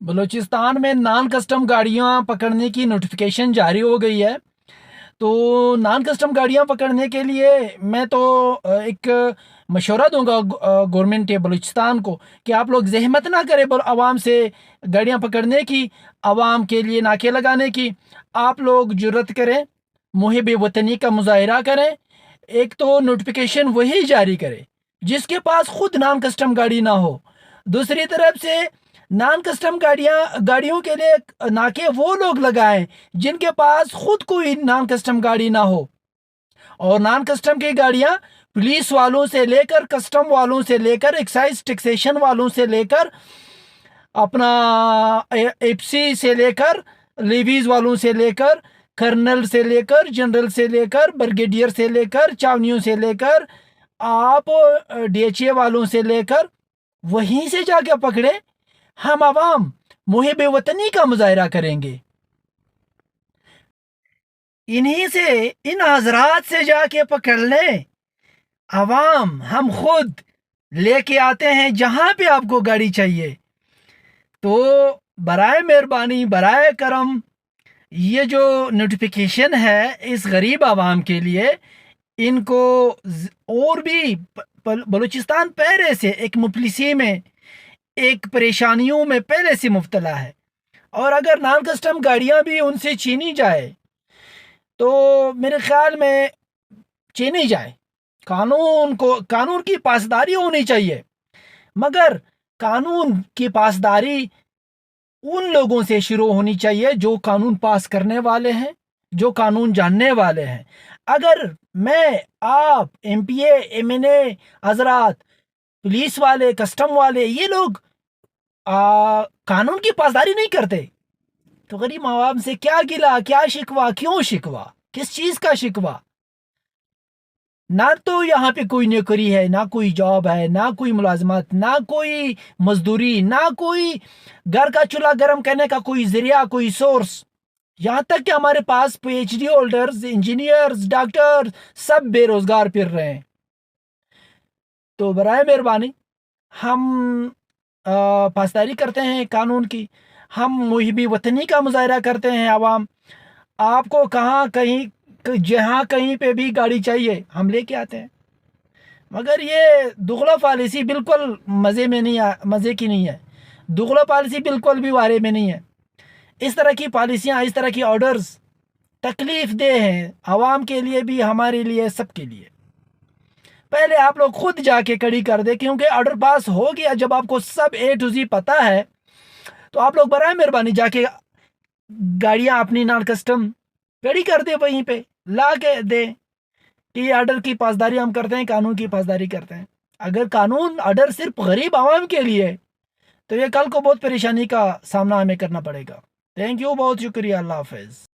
बलूचिस्तान में non custom गाड़ियां पकड़ने की नोटिफिकेशन जारी हो गई है। तो नॉन कस्टम गाड़ियां पकड़ने के लिए मैं तो एक मशवरा दूंगा गवर्नमेंट बलूचिस्तान को कि आप लोग जहमत ना करें आवाम से गाड़ियां पकड़ने की, आवाम के लिए नाके लगाने की। आप लोग जुर्रत करें, मुहिब वतनी का मुजाहरा करें। एक तो नोटिफिकेशन वही जारी करे जिसके पास खुद नॉन कस्टम गाड़ी ना हो। दूसरी तरफ से नॉन कस्टम गाड़ियों के लिए नाके वो लोग लगाएं जिनके पास खुद कोई नॉन कस्टम गाड़ी ना हो। और नॉन कस्टम की गाड़ियां पुलिस वालों से लेकर, कस्टम वालों से लेकर, एक्साइज टैक्सेशन वालों से लेकर, अपना एफसी से लेकर, लेवीज वालों से लेकर, कर्नल से लेकर, जनरल से लेकर, ब्रिगेडियर से लेकर, चावनियों से लेकर, आप डीएचए वालों से लेकर वहीं से जाके पकड़े। हम आवाम मुहिब वतनी का मुजाहरा करेंगे। इन्हीं से, इन हजरात से जाके पकड़ लें। आवाम हम खुद लेके आते हैं जहां पे आपको गाड़ी चाहिए। तो बराए मेहरबानी, बराए करम, ये जो नोटिफिकेशन है इस गरीब आवाम के लिए, इनको और भी बलूचिस्तान पहले से एक मुफलिसी में, एक परेशानियों में पहले से मुब्तला है। और अगर नॉन कस्टम गाड़ियां भी उनसे छीनी जाए तो मेरे ख्याल में छीनी जाए, कानून की पासदारी होनी चाहिए। मगर कानून की पासदारी उन लोगों से शुरू होनी चाहिए जो कानून पास करने वाले हैं, जो कानून जानने वाले हैं। अगर मैं, आप, एमपीए, एमएनए हजरात, पुलिस वाले, कस्टम वाले, ये लोग कानून की पासदारी नहीं करते तो गरीब आवाम से क्या गिला, क्या शिकवा, क्यों शिकवा, किस चीज का शिकवा? ना तो यहाँ पे कोई नौकरी है, ना कोई जॉब है, ना कोई मुलाजमत, ना कोई मजदूरी, ना कोई घर का चूल्हा गर्म करने का कोई जरिया, कोई सोर्स। यहाँ तक कि हमारे पास पीएचडी होल्डर्स, इंजीनियर्स, डॉक्टर सब बेरोजगार फिर रहे हैं। तो बराए मेहरबानी हम पासदारी करते हैं कानून की, हम मुहिबी वतनी का मुजाहरा करते हैं। आवाम आपको कहाँ कहीं, जहाँ कहीं पे भी गाड़ी चाहिए हम लेके आते हैं। मगर ये दुगला पॉलिसी बिल्कुल मज़े की नहीं है। दुगला पॉलिसी बिल्कुल भी वारे में नहीं है। इस तरह की पॉलिसियाँ, इस तरह की ऑर्डर्स तकलीफ दे हैं आवाम के लिए भी, हमारे लिए, सबके लिए। पहले आप लोग खुद जाके कड़ी कर दे, क्योंकि ऑर्डर पास हो गया। जब आपको सब ए टू जी पता है तो आप लोग बराए मेहरबानी जाके गाड़ियां अपनी नॉन कस्टम कड़ी कर दे, वहीं पे ला के दे कि ये ऑर्डर की पासदारी हम करते हैं, कानून की पासदारी करते हैं। अगर कानून ऑर्डर सिर्फ गरीब आवाम के लिए है तो ये कल को बहुत परेशानी का सामना हमें करना पड़ेगा। थैंक यू, बहुत शुक्रिया, अल्लाह हाफिज।